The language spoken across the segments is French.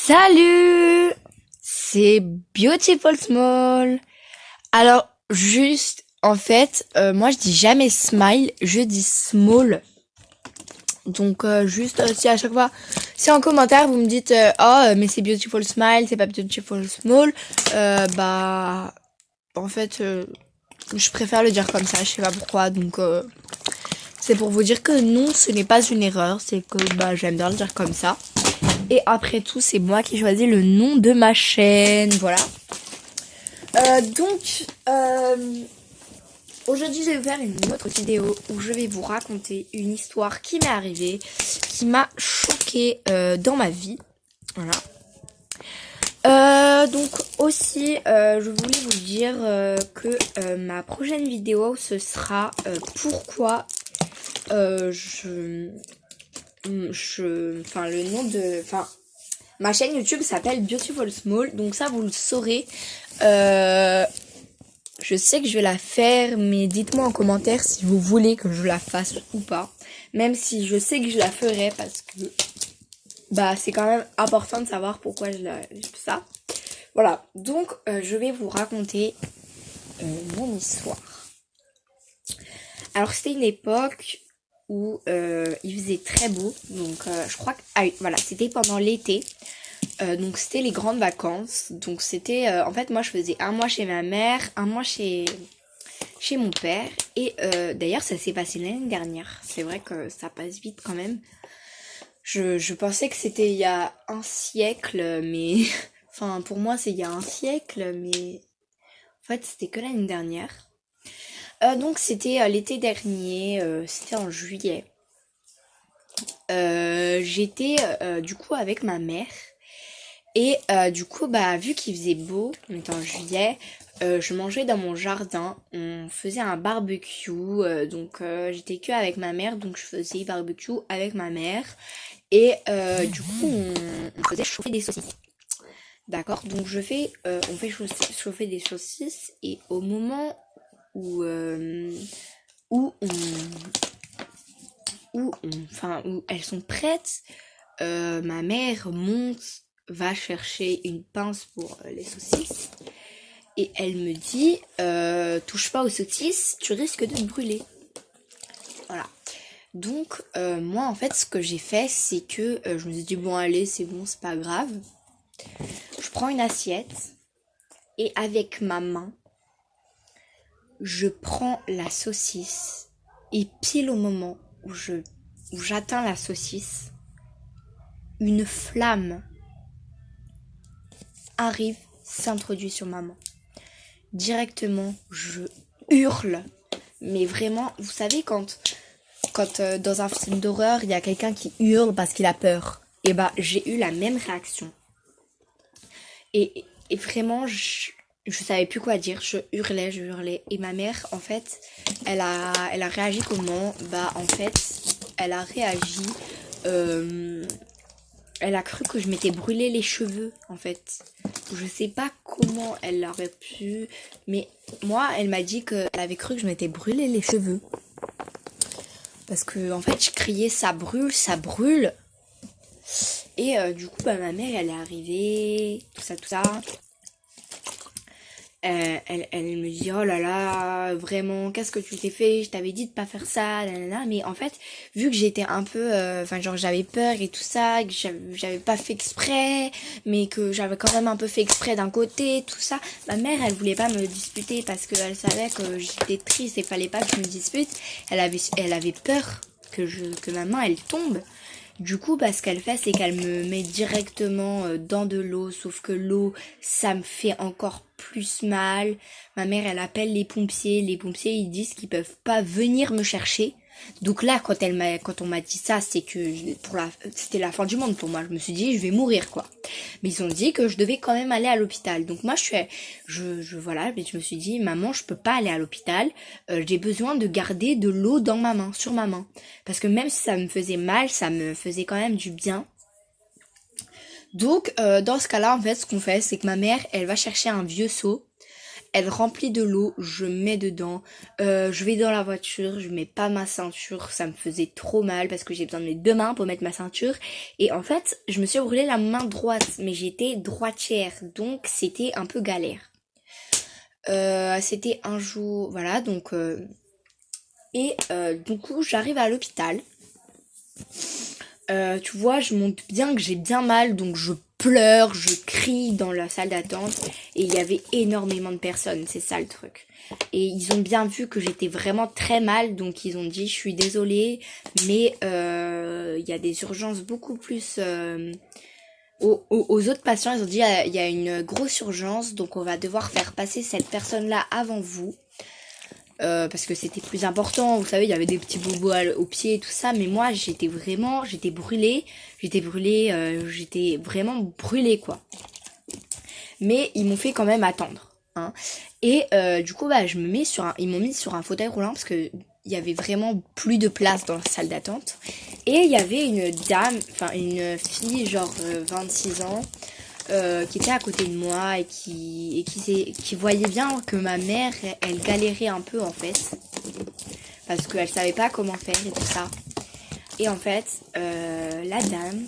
Salut, c'est Beautiful Small. Alors juste, en fait, moi je dis jamais smile, je dis small. Donc juste si à chaque fois, si en commentaire vous me dites mais c'est Beautiful Smile, c'est pas Beautiful Small, bah en fait je préfère le dire comme ça, je sais pas pourquoi. Donc c'est pour vous dire que non, ce n'est pas une erreur, c'est que bah j'aime bien le dire comme ça. Et après tout, c'est moi qui choisis le nom de ma chaîne, voilà. Aujourd'hui, je vais vous faire une autre vidéo où je vais vous raconter une histoire qui m'est arrivée, qui m'a choquée dans ma vie, voilà. Donc aussi, je voulais vous dire que ma prochaine vidéo, ce sera pourquoi ma chaîne YouTube s'appelle Beautiful Small, donc ça vous le saurez. Je sais que je vais la faire, mais dites-moi en commentaire si vous voulez que je la fasse ou pas. Même si je sais que je la ferai parce que bah c'est quand même important de savoir pourquoi je fais ça. Voilà, donc je vais vous raconter mon histoire. Alors c'était une époque où il faisait très beau, donc je crois que voilà, c'était pendant l'été. Donc c'était les grandes vacances. Donc c'était en fait moi je faisais un mois chez ma mère, un mois chez mon père. Et d'ailleurs ça s'est passé l'année dernière. C'est vrai que ça passe vite quand même. Je pensais que c'était il y a un siècle, mais enfin pour moi c'est il y a un siècle, mais en fait c'était que l'année dernière. Donc c'était l'été dernier, c'était en juillet. J'étais du coup avec ma mère. Et du coup, bah vu qu'il faisait beau, on était en juillet, je mangeais dans mon jardin, on faisait un barbecue, donc j'étais que avec ma mère, donc je faisais barbecue avec ma mère. Et du coup, on faisait chauffer des saucisses. D'accord, donc on fait chauffer des saucisses, et au moment où, où où elles sont prêtes, ma mère va chercher une pince pour les saucisses et elle me dit touche pas aux saucisses, tu risques de te brûler. Voilà. Donc moi en fait ce que j'ai fait c'est que je me suis dit bon allez c'est bon, c'est pas grave. Je prends une assiette et avec ma main je prends la saucisse et pile au moment où j'atteins la saucisse, une flamme arrive, s'introduit sur ma main. Directement, je hurle. Mais vraiment, vous savez quand dans un film d'horreur, il y a quelqu'un qui hurle parce qu'il a peur. Et bah, j'ai eu la même réaction. Et vraiment, je savais plus quoi dire. Je hurlais. Et ma mère, en fait, elle a réagi comment? Bah, en fait, elle a réagi... elle a cru que je m'étais brûlé les cheveux, en fait. Je sais pas comment elle aurait pu... Mais moi, elle m'a dit qu'elle avait cru que je m'étais brûlé les cheveux. Parce que, en fait, je criais « ça brûle, ça brûle ». Et du coup, bah, ma mère, elle est arrivée, tout ça. Elle me dit oh là là, vraiment, qu'est-ce que tu t'es fait? Je t'avais dit de pas faire ça, nanana. Mais en fait, vu que j'étais un peu, genre j'avais peur et tout ça, que j'avais pas fait exprès, mais que j'avais quand même un peu fait exprès d'un côté, tout ça. Ma mère, elle voulait pas me disputer parce qu'elle savait que j'étais triste et fallait pas que je me dispute. Elle avait peur que ma main elle tombe. Du coup, bah, ce qu'elle fait, c'est qu'elle me met directement dans de l'eau, sauf que l'eau, ça me fait encore plus mal. Ma mère, elle appelle les pompiers, ils disent qu'ils peuvent pas venir me chercher. Donc là, quand on m'a dit ça, c'est que c'était la fin du monde pour moi. Je me suis dit, je vais mourir, quoi. Mais ils ont dit que je devais quand même aller à l'hôpital. Donc moi, voilà, mais je me suis dit, maman, je peux pas aller à l'hôpital. J'ai besoin de garder de l'eau dans ma main, sur ma main. Parce que même si ça me faisait mal, ça me faisait quand même du bien. Donc, dans ce cas-là, en fait, ce qu'on fait, c'est que ma mère, elle va chercher un vieux seau. elle remplit de l'eau, je mets dedans, je vais dans la voiture, je mets pas ma ceinture, ça me faisait trop mal parce que j'ai besoin de mes deux mains pour mettre ma ceinture. Et en fait, je me suis brûlé la main droite, mais j'étais droitière, donc c'était un peu galère. C'était un jour, voilà, donc... du coup, j'arrive à l'hôpital. Tu vois, je montre bien que j'ai bien mal, donc je pleure, je crie dans la salle d'attente. Et il y avait énormément de personnes, c'est ça le truc. Et ils ont bien vu que j'étais vraiment très mal, donc ils ont dit, je suis désolée, mais il y a des urgences beaucoup plus... aux autres patients, ils ont dit, il y a une grosse urgence, donc on va devoir faire passer cette personne-là avant vous. Parce que c'était plus important, vous savez, il y avait des petits bobos au pied et tout ça, mais moi j'étais brûlée, j'étais vraiment brûlée quoi. Mais ils m'ont fait quand même attendre, hein. Et du coup bah ils m'ont mis sur un fauteuil roulant parce que il y avait vraiment plus de place dans la salle d'attente. Et il y avait une dame, enfin une fille genre 26 ans, qui était à côté de moi et qui voyait bien que ma mère, elle galérait un peu en fait. Parce qu'elle savait pas comment faire et tout ça. Et en fait, la dame,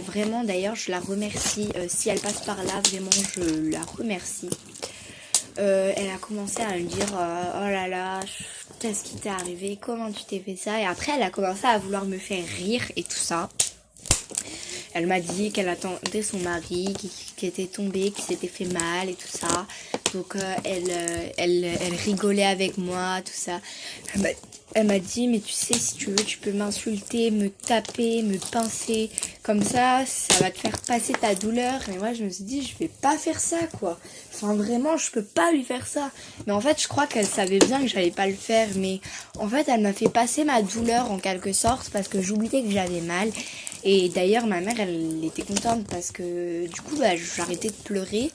vraiment d'ailleurs je la remercie. Si elle passe par là, vraiment je la remercie. Elle a commencé à me dire oh là là, qu'est-ce qui t'est arrivé, comment tu t'es fait ça. Et après elle a commencé à vouloir me faire rire et tout ça. Elle m'a dit qu'elle attendait son mari qui était tombé, qui s'était fait mal et tout ça. Donc elle rigolait avec moi, tout ça. Elle m'a dit, mais tu sais, si tu veux, tu peux m'insulter, me taper, me pincer. Comme ça va te faire passer ta douleur. Et moi, je me suis dit, je vais pas faire ça, quoi. Enfin, vraiment, je peux pas lui faire ça. Mais en fait, je crois qu'elle savait bien que j'allais pas le faire. Mais en fait, elle m'a fait passer ma douleur en quelque sorte parce que j'oubliais que j'avais mal. Et d'ailleurs, ma mère, elle était contente parce que du coup, bah, j'arrêtais de pleurer.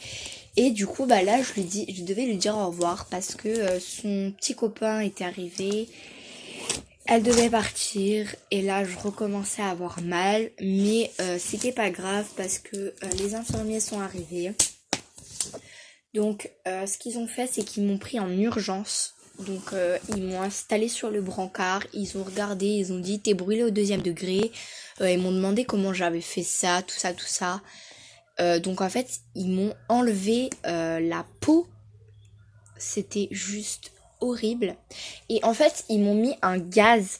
Et du coup, bah là, je devais lui dire au revoir parce que son petit copain était arrivé. Elle devait partir et là je recommençais à avoir mal, mais c'était pas grave parce que les infirmiers sont arrivés. Donc ce qu'ils ont fait, c'est qu'ils m'ont pris en urgence. Donc ils m'ont installé sur le brancard, ils ont regardé, ils ont dit t'es brûlé au 2e degré. Ils m'ont demandé comment j'avais fait ça, tout ça, tout ça. Donc en fait ils m'ont enlevé la peau. C'était juste horrible. Et en fait ils m'ont mis un gaz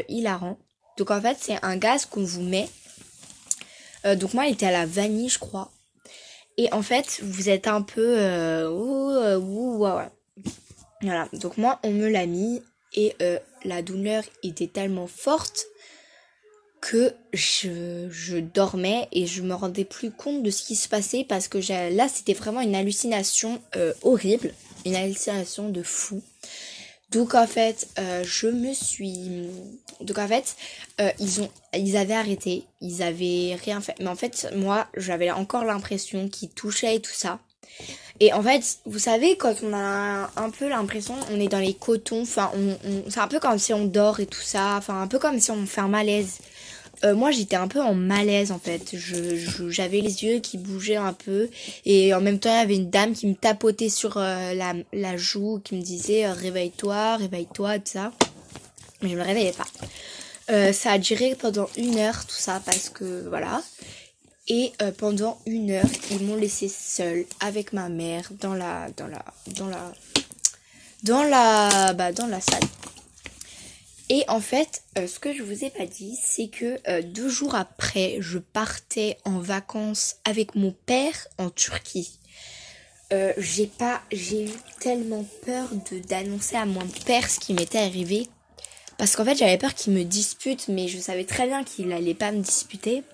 hilarant. Donc en fait c'est un gaz qu'on vous met. Donc moi il était à la vanille je crois. Et en fait vous êtes un peu ouais. Voilà, donc moi on me l'a mis et la douleur était tellement forte que je dormais et je me rendais plus compte de ce qui se passait parce que là c'était vraiment une hallucination horrible, une hallucination de fou. Donc en fait, ils avaient arrêté, ils avaient rien fait. Mais en fait, moi, j'avais encore l'impression qu'ils touchaient et tout ça. Et en fait, vous savez, quand on a un peu l'impression, on est dans les cotons, enfin, c'est un peu comme si on dort et tout ça, enfin, un peu comme si on fait un malaise. Moi j'étais un peu en malaise en fait, j'avais les yeux qui bougeaient un peu et en même temps il y avait une dame qui me tapotait sur la joue, qui me disait réveille-toi, réveille-toi, tout ça. Mais je me réveillais pas. Ça a duré pendant 1 heure tout ça parce que voilà. Et pendant 1 heure ils m'ont laissé seule avec ma mère dans la salle. Et en fait, ce que je vous ai pas dit, c'est que 2 jours après, je partais en vacances avec mon père en Turquie. J'ai eu tellement peur d'annoncer à mon père ce qui m'était arrivé. Parce qu'en fait, j'avais peur qu'il me dispute, mais je savais très bien qu'il allait pas me disputer.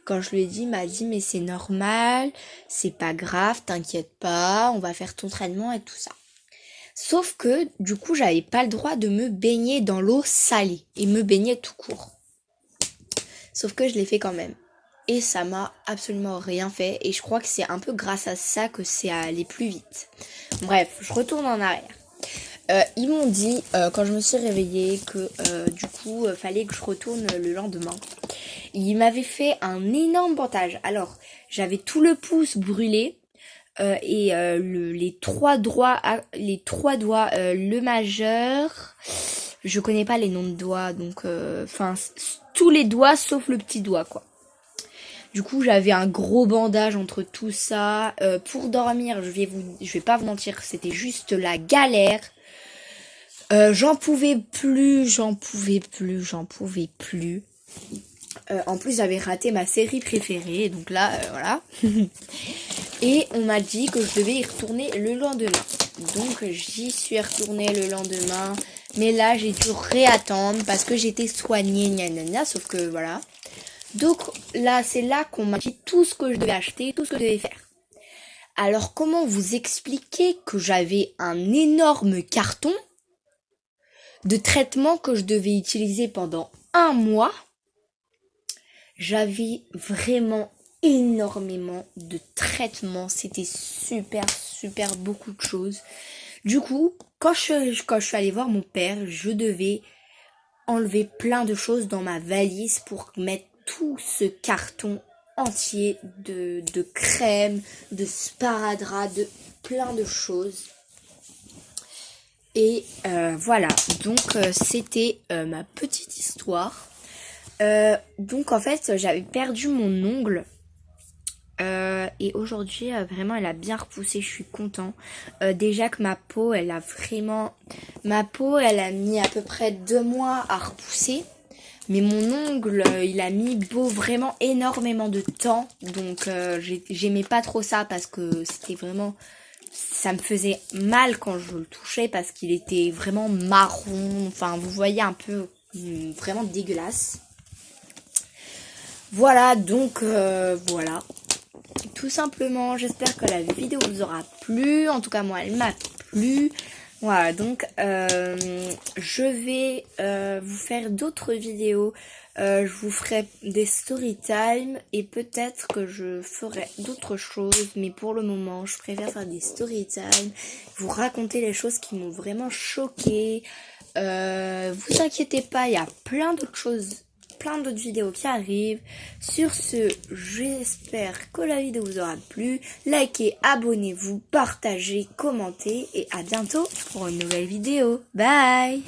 Quand je lui ai dit, il m'a dit, mais c'est normal, c'est pas grave, t'inquiète pas, on va faire ton traitement et tout ça. Sauf que, du coup, j'avais pas le droit de me baigner dans l'eau salée et me baigner tout court. Sauf que je l'ai fait quand même. Et ça m'a absolument rien fait. Et je crois que c'est un peu grâce à ça que c'est allé plus vite. Bref, je retourne en arrière. Ils m'ont dit, quand je me suis réveillée, que du coup, fallait que je retourne le lendemain. Ils m'avaient fait un énorme bandage. Alors, j'avais tout le pouce brûlé. les trois doigts, le majeur, je connais pas les noms de doigts, donc enfin tous les doigts sauf le petit doigt quoi. Du coup j'avais un gros bandage entre tout ça. Pour dormir, je vais pas vous mentir, c'était juste la galère. J'en pouvais plus. En plus j'avais raté ma série préférée, donc là voilà. Et on m'a dit que je devais y retourner le lendemain. Donc j'y suis retournée le lendemain. Mais là j'ai dû réattendre parce que j'étais soignée, gna gna gna, sauf que voilà. Donc là c'est là qu'on m'a dit tout ce que je devais acheter, tout ce que je devais faire. Alors comment vous expliquer que j'avais un énorme carton de traitement que je devais utiliser pendant un mois? J'avais vraiment énormément de traitements, c'était super beaucoup de choses. Du coup, quand je suis allée voir mon père, je devais enlever plein de choses dans ma valise pour mettre tout ce carton entier de crème, de sparadrap, de plein de choses. Et voilà, donc c'était ma petite histoire. Donc en fait j'avais perdu mon ongle et aujourd'hui vraiment elle a bien repoussé, je suis content. Déjà que ma peau elle a mis à peu près 2 mois à repousser, mais mon ongle il a mis vraiment énormément de temps, donc j'aimais pas trop ça parce que c'était vraiment, ça me faisait mal quand je le touchais parce qu'il était vraiment marron, enfin vous voyez un peu vraiment dégueulasse. Voilà, donc voilà. Tout simplement, j'espère que la vidéo vous aura plu. En tout cas, moi, elle m'a plu. Voilà, donc je vais vous faire d'autres vidéos. Je vous ferai des story time et peut-être que je ferai d'autres choses. Mais pour le moment, je préfère faire des story time. Vous raconter les choses qui m'ont vraiment choquée. Vous inquiétez pas, il y a plein d'autres choses, plein d'autres vidéos qui arrivent. Sur ce, j'espère que la vidéo vous aura plu. Likez, abonnez-vous, partagez, commentez et à bientôt pour une nouvelle vidéo. Bye!